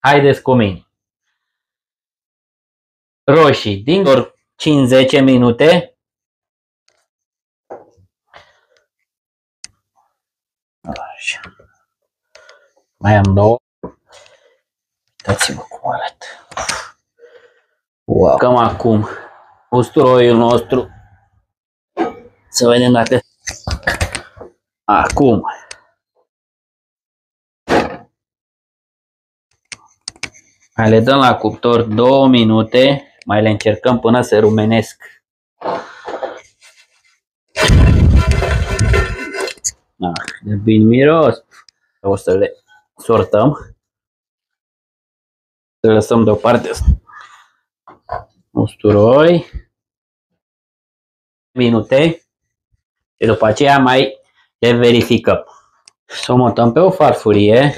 Haideți cu mine. Roșii din 5-10 minute. Așa. Mai am 2. Uitați-vă cum arată. Wow. Cam acum usturoiul nostru. Să vedem dacă... Acum. Mai le dăm la cuptor 2 minute. Mai le încercăm până se rumenesc. De bine miros. O să le sortăm. Să lăsăm deoparte usturoi. Minute. Și după aceea mai le verificăm. Să o montăm pe o farfurie.